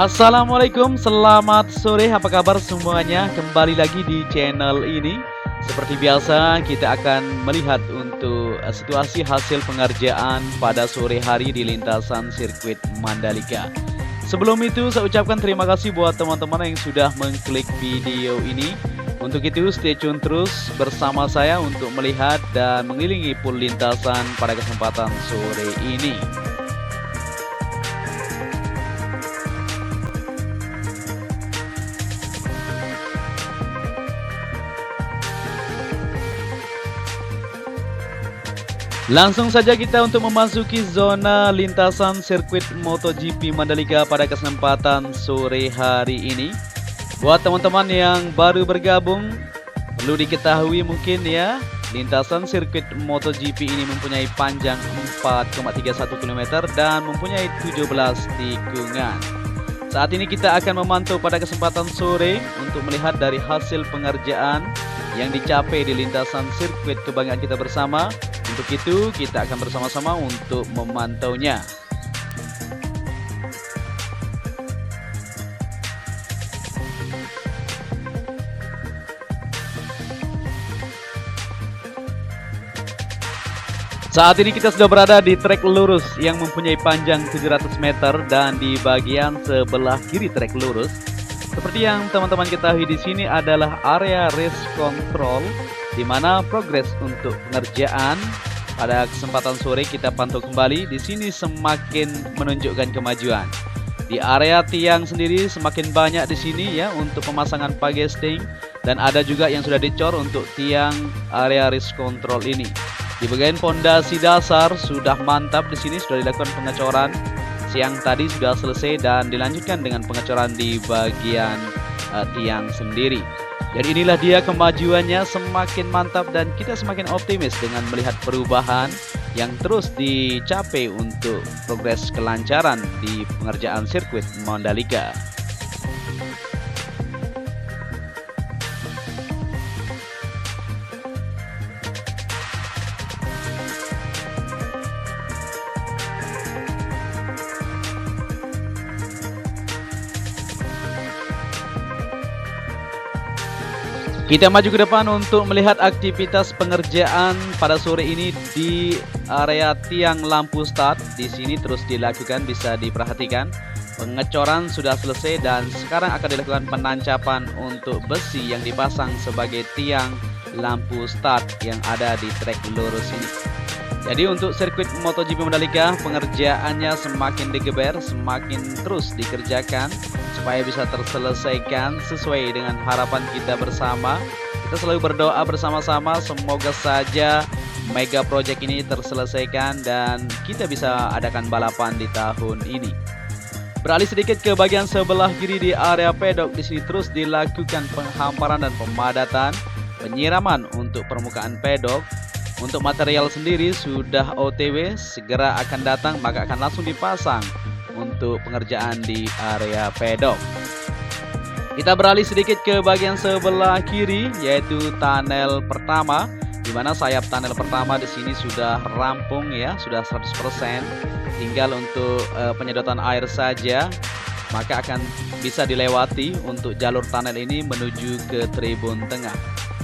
Assalamualaikum, selamat sore, apa kabar semuanya? Kembali lagi di channel ini. Seperti biasa, kita akan melihat untuk situasi hasil pengerjaan pada sore hari di lintasan sirkuit Mandalika. Sebelum itu, saya ucapkan terima kasih buat teman-teman yang sudah mengklik video ini. Untuk itu, stay tune terus bersama saya untuk melihat dan mengelilingi pool lintasan pada kesempatan sore ini. Langsung saja kita untuk memasuki zona lintasan sirkuit MotoGP Mandalika pada kesempatan sore hari ini. Buat teman-teman yang baru bergabung, perlu diketahui mungkin ya, lintasan sirkuit MotoGP ini mempunyai panjang 4,31 km dan mempunyai 17 tikungan. Saat ini kita akan memantau pada kesempatan sore untuk melihat dari hasil pengerjaan yang dicapai di lintasan sirkuit kebanggaan kita bersama. Untuk itu kita akan bersama-sama untuk memantaunya. Saat ini kita sudah berada di trek lurus yang mempunyai panjang 700 meter dan di bagian sebelah kiri trek lurus, seperti yang teman-teman ketahui di sini adalah area race control, di mana progres untuk pengerjaan pada kesempatan sore kita pantau kembali. Di sini semakin menunjukkan kemajuan. Di area tiang sendiri semakin banyak di sini ya untuk pemasangan pagesting, dan ada juga yang sudah dicor untuk tiang area race control ini. Di bagian pondasi dasar sudah mantap, di sini sudah dilakukan pengecoran. Siang tadi sudah selesai dan dilanjutkan dengan pengecoran di bagian tiang sendiri. Jadi inilah dia kemajuannya, semakin mantap dan kita semakin optimis dengan melihat perubahan yang terus dicapai untuk progres kelancaran di pengerjaan sirkuit Mandalika. Kita maju ke depan untuk melihat aktivitas pengerjaan pada sore ini di area tiang lampu start. Di sini terus dilakukan, bisa diperhatikan. Pengecoran sudah selesai dan sekarang akan dilakukan penancapan untuk besi yang dipasang sebagai tiang lampu start yang ada di trek lurus ini. Jadi untuk sirkuit MotoGP Mandalika, pengerjaannya semakin digeber, semakin terus dikerjakan supaya bisa terselesaikan sesuai dengan harapan kita bersama. Kita selalu berdoa bersama-sama semoga saja mega project ini terselesaikan dan kita bisa adakan balapan di tahun ini. Beralih sedikit ke bagian sebelah kiri di area pedok, di sini terus dilakukan penghamparan dan pemadatan, penyiraman untuk permukaan pedok. Untuk material sendiri sudah OTW, segera akan datang maka akan langsung dipasang untuk pengerjaan di area pedok. Kita beralih sedikit ke bagian sebelah kiri yaitu tunnel pertama, di mana sayap tunnel pertama di sini sudah rampung ya, sudah 100%. Tinggal untuk penyedotan air saja, maka akan bisa dilewati untuk jalur tunnel ini menuju ke tribun tengah.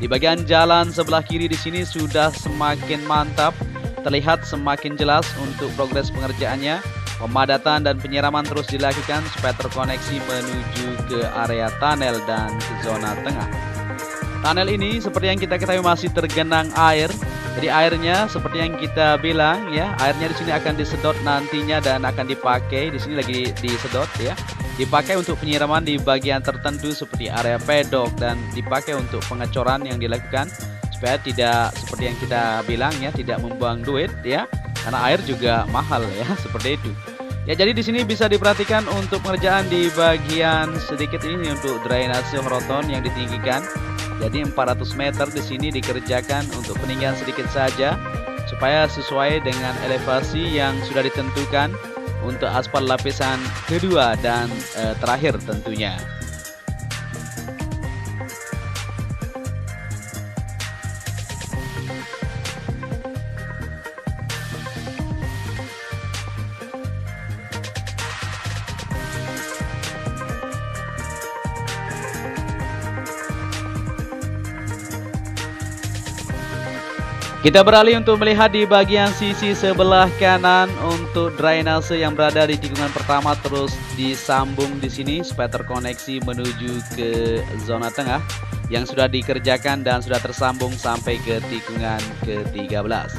Di bagian jalan sebelah kiri di sini sudah semakin mantap, terlihat semakin jelas untuk progres pengerjaannya. Pemadatan dan penyiraman terus dilakukan supaya terkoneksi menuju ke area tunnel dan ke zona tengah. Tunnel ini seperti yang kita ketahui masih tergenang air. Jadi airnya seperti yang kita bilang ya, airnya di sini akan disedot nantinya dan akan dipakai. Di sini lagi disedot ya. Dipakai untuk penyiraman di bagian tertentu seperti area pedok dan dipakai untuk pengecoran yang dilakukan supaya tidak seperti yang kita bilang ya, tidak membuang duit ya, karena air juga mahal ya, seperti itu. Ya, jadi di sini bisa diperhatikan untuk pengerjaan di bagian sedikit ini untuk drainase horoton yang ditinggikan. Jadi 400 meter di sini dikerjakan untuk peninggian sedikit saja supaya sesuai dengan elevasi yang sudah ditentukan untuk aspal lapisan kedua dan terakhir tentunya. Kita beralih untuk melihat di bagian sisi sebelah kanan untuk drainase yang berada di tikungan pertama terus disambung di sini supaya terkoneksi menuju ke zona tengah yang sudah dikerjakan dan sudah tersambung sampai ke tikungan ke-13.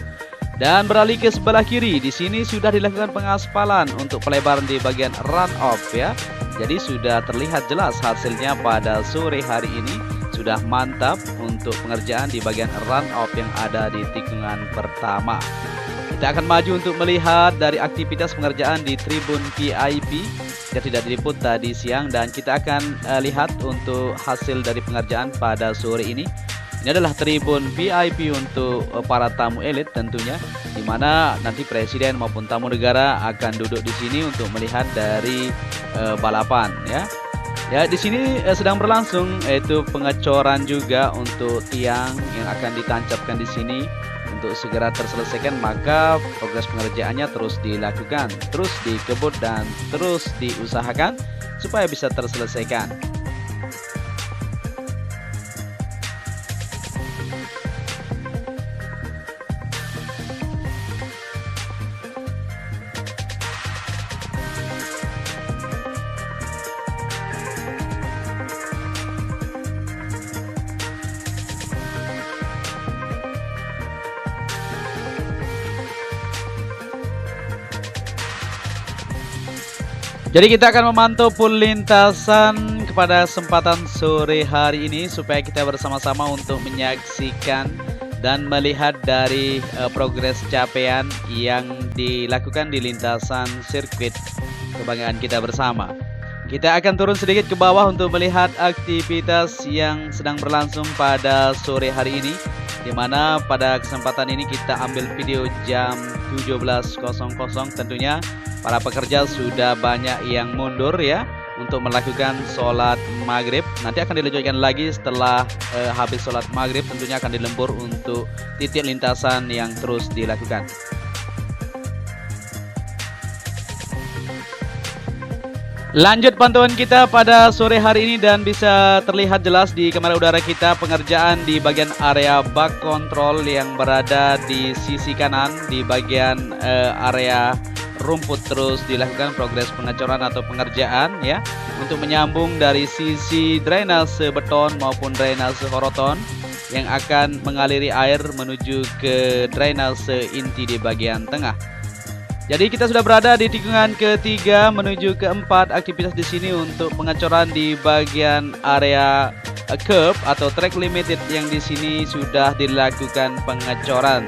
Dan beralih ke sebelah kiri, di sini sudah dilakukan pengaspalan untuk pelebaran di bagian run off ya. Jadi sudah terlihat jelas hasilnya pada sore hari ini. Sudah mantap untuk pengerjaan di bagian run off yang ada di tikungan pertama. Kita akan maju untuk melihat dari aktivitas pengerjaan di tribun VIP yang tidak diliput tadi siang, dan kita akan lihat untuk hasil dari pengerjaan pada sore ini. Ini adalah tribun VIP untuk para tamu elit tentunya, di mana nanti presiden maupun tamu negara akan duduk di sini untuk melihat dari balapan ya. Ya, di sini sedang berlangsung yaitu pengecoran juga untuk tiang yang akan ditancapkan di sini untuk segera terselesaikan, maka progres pengerjaannya terus dilakukan, terus dikebut dan terus diusahakan supaya bisa terselesaikan. Jadi kita akan memantau full lintasan kepada kesempatan sore hari ini supaya kita bersama-sama untuk menyaksikan dan melihat dari progres capaian yang dilakukan di lintasan sirkuit kebanggaan kita bersama. Kita akan turun sedikit ke bawah untuk melihat aktivitas yang sedang berlangsung pada sore hari ini, di mana pada kesempatan ini kita ambil video jam 17.00 tentunya. Para pekerja sudah banyak yang mundur ya untuk melakukan sholat maghrib. Nanti akan dilanjutkan lagi setelah habis sholat maghrib, tentunya akan dilembur untuk titik lintasan yang terus dilakukan. Lanjut pantauan kita pada sore hari ini dan bisa terlihat jelas di kamera udara kita pengerjaan di bagian area bak kontrol yang berada di sisi kanan di bagian area rumput terus dilakukan progres pengecoran atau pengerjaan ya untuk menyambung dari sisi drainase beton maupun drainase horoton yang akan mengaliri air menuju ke drainase inti di bagian tengah. Jadi kita sudah berada di tikungan ketiga menuju keempat aktivitas di sini untuk pengecoran di bagian area curb atau track limited yang di sini sudah dilakukan pengecoran.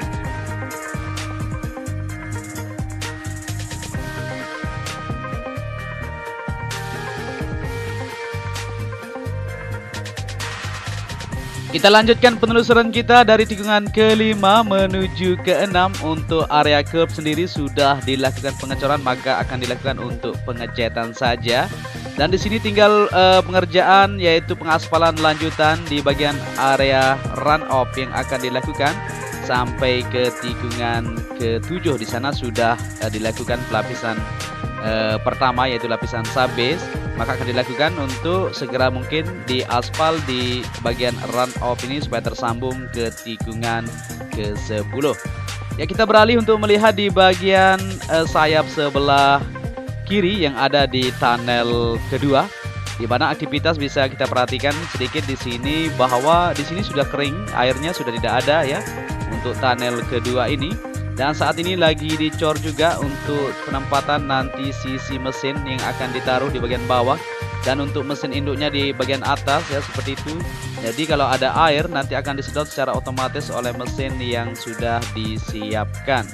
Kita lanjutkan penelusuran kita dari tikungan ke-5 menuju ke-6 untuk area curb sendiri sudah dilakukan pengecoran, maka akan dilakukan untuk pengecetan saja. Dan di sini tinggal pengerjaan yaitu pengaspalan lanjutan di bagian area run off yang akan dilakukan sampai ke tikungan ke-7. Di sana sudah dilakukan pelapisan pertama yaitu lapisan subbase, maka akan dilakukan untuk segera mungkin di aspal di bagian run off ini supaya tersambung ke tikungan ke-10. Ya, kita beralih untuk melihat di bagian sayap sebelah kiri yang ada di tunnel kedua, di mana aktivitas bisa kita perhatikan sedikit di sini bahwa di sini sudah kering, airnya sudah tidak ada ya untuk tunnel kedua ini. Dan saat ini lagi dicor juga untuk penempatan nanti sisi mesin yang akan ditaruh di bagian bawah dan untuk mesin induknya di bagian atas ya seperti itu. Jadi kalau ada air nanti akan disedot secara otomatis oleh mesin yang sudah disiapkan.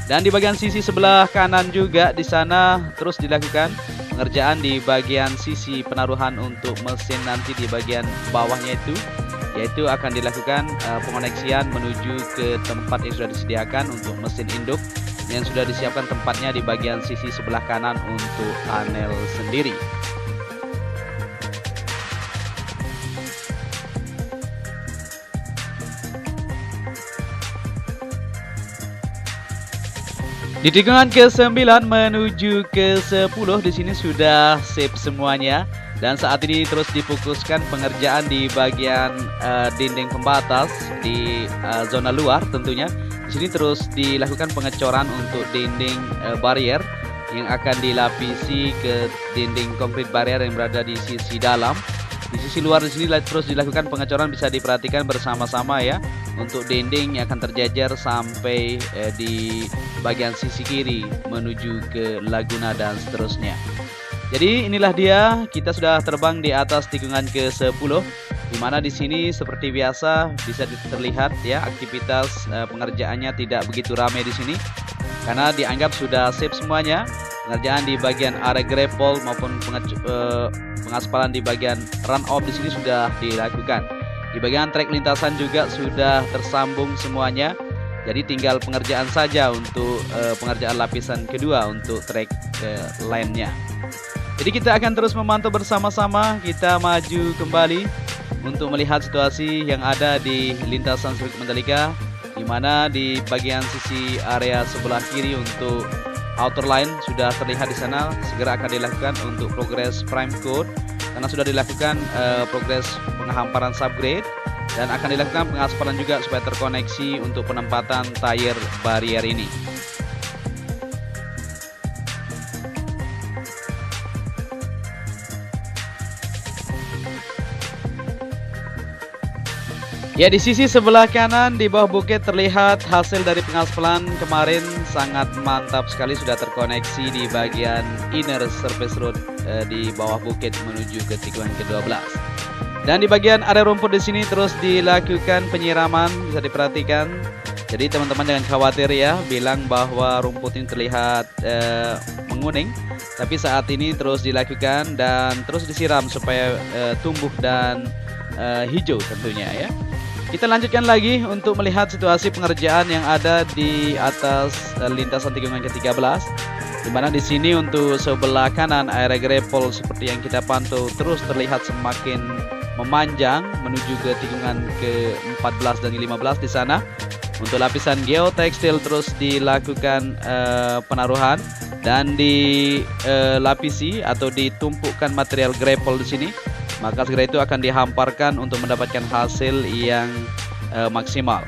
Dan di bagian sisi sebelah kanan juga di sana terus dilakukan pengerjaan di bagian sisi penaruhan untuk mesin nanti di bagian bawahnya itu, yaitu akan dilakukan pengoneksian menuju ke tempat yang sudah disediakan untuk mesin induk yang sudah disiapkan tempatnya di bagian sisi sebelah kanan untuk panel sendiri. Di tikungan ke-9 menuju ke-10 di sini sudah sip semuanya dan saat ini terus difokuskan pengerjaan di bagian dinding pembatas di zona luar tentunya. Di sini terus dilakukan pengecoran untuk dinding barrier yang akan dilapisi ke dinding konkrit barrier yang berada di sisi dalam. Di sisi luar di sini terus dilakukan pengecoran, bisa diperhatikan bersama-sama ya, untuk dinding yang akan terjajar sampai di bagian sisi kiri menuju ke Laguna dan seterusnya. Jadi inilah dia, kita sudah terbang di atas tikungan ke-10, di mana di sini seperti biasa bisa terlihat ya, aktivitas pengerjaannya tidak begitu ramai di sini karena dianggap sudah sip semuanya. Pengerjaan di bagian area grapple maupun pengaspalan di bagian run off di sini sudah dilakukan. Di bagian trek lintasan juga sudah tersambung semuanya. Jadi tinggal pengerjaan saja untuk pengerjaan lapisan kedua untuk trek lainnya. Jadi kita akan terus memantau bersama-sama, kita maju kembali untuk melihat situasi yang ada di lintasan sirkuit Mandalika, di mana di bagian sisi area sebelah kiri untuk outer line sudah terlihat di sana, segera akan dilakukan untuk progres prime code karena sudah dilakukan progres penghamparan subgrade dan akan dilakukan pengaspalan juga supaya terkoneksi untuk penempatan tire barrier ini. Ya, di sisi sebelah kanan di bawah bukit terlihat hasil dari pengaspalan kemarin sangat mantap sekali, sudah terkoneksi di bagian inner surface road di bawah bukit menuju ke tikungan ke-12. Dan di bagian area rumput di sini terus dilakukan penyiraman, bisa diperhatikan. Jadi teman-teman jangan khawatir ya, bilang bahwa rumput ini terlihat menguning, tapi saat ini terus dilakukan dan terus disiram supaya tumbuh dan hijau tentunya ya. Kita lanjutkan lagi untuk melihat situasi pengerjaan yang ada di atas lintasan tikungan ke-13, di mana di sini untuk sebelah kanan area grapple seperti yang kita pantau terus terlihat semakin memanjang menuju ke tikungan ke-14 dan ke-15 di sana. Untuk lapisan geotekstil terus dilakukan penaruhan dan dilapisi atau ditumpukkan material grapple di sini. Maka segera itu akan dihamparkan untuk mendapatkan hasil yang maksimal.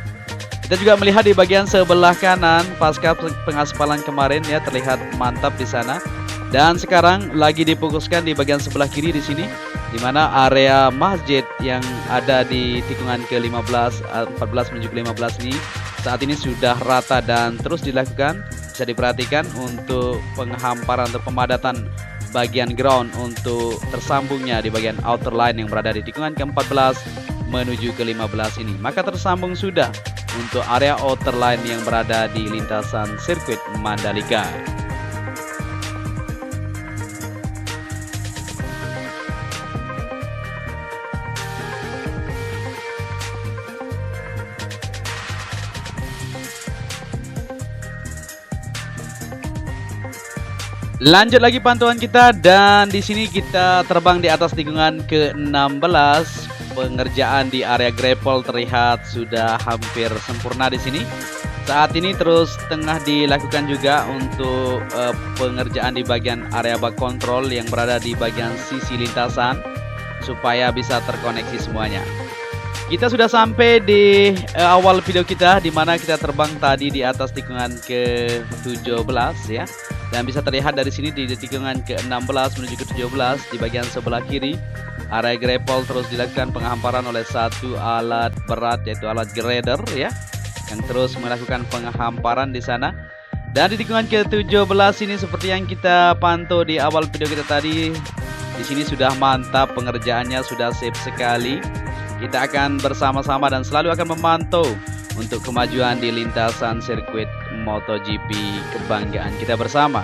Kita juga melihat di bagian sebelah kanan pasca pengaspalan kemarin ya, terlihat mantap di sana. Dan sekarang lagi difokuskan di bagian sebelah kiri di sini, di mana area masjid yang ada di tikungan ke-15, 14 menuju ke-15 ini saat ini sudah rata dan terus dilakukan. Bisa diperhatikan untuk penghamparan atau pemadatan bagian ground untuk tersambungnya di bagian outer line yang berada di tikungan ke-14 menuju ke-15 ini. Maka tersambung sudah untuk area outer line yang berada di lintasan sirkuit Mandalika. Lanjut lagi pantauan kita dan di sini kita terbang di atas tikungan ke-16. Pengerjaan di area grapple terlihat sudah hampir sempurna di sini. Saat ini terus tengah dilakukan juga untuk pengerjaan di bagian area bak control yang berada di bagian sisi lintasan supaya bisa terkoneksi semuanya. Kita sudah sampai di awal video kita, di mana kita terbang tadi di atas tikungan ke-17 ya. Dan bisa terlihat dari sini di tikungan ke-16 menuju ke-17 di bagian sebelah kiri area grapple terus dilakukan penghamparan oleh satu alat berat, yaitu alat grader ya, yang terus melakukan penghamparan di sana. Dan di tikungan ke-17 ini seperti yang kita pantau di awal video kita tadi, di sini sudah mantap pengerjaannya, sudah sip sekali. Kita akan bersama-sama dan selalu akan memantau untuk kemajuan di lintasan sirkuit MotoGP kebanggaan kita bersama.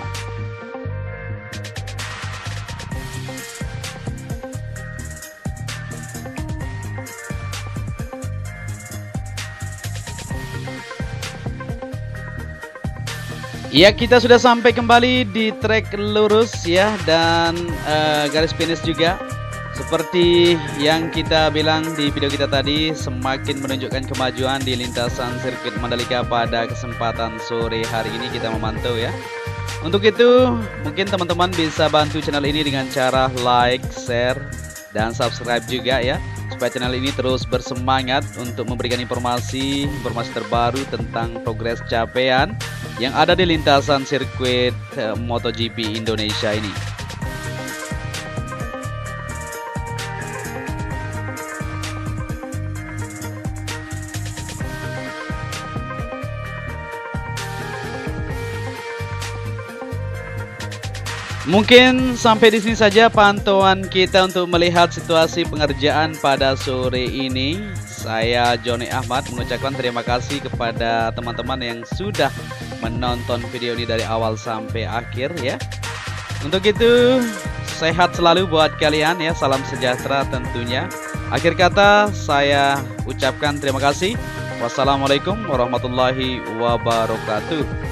Ya, kita sudah sampai kembali di trek lurus ya, dan garis finish juga Seperti yang kita bilang di video kita tadi, semakin menunjukkan kemajuan di lintasan sirkuit Mandalika pada kesempatan sore hari ini kita memantau ya. Untuk itu, mungkin teman-teman bisa bantu channel ini dengan cara like, share, dan subscribe juga ya, supaya channel ini terus bersemangat untuk memberikan informasi terbaru tentang progres capaian yang ada di lintasan sirkuit MotoGP Indonesia ini. Mungkin sampai di sini saja pantauan kita untuk melihat situasi pengerjaan pada sore ini. Saya Joni Ahmad mengucapkan terima kasih kepada teman-teman yang sudah menonton video ini dari awal sampai akhir ya. Untuk itu, sehat selalu buat kalian ya, salam sejahtera tentunya. Akhir kata saya ucapkan terima kasih. Wassalamualaikum warahmatullahi wabarakatuh.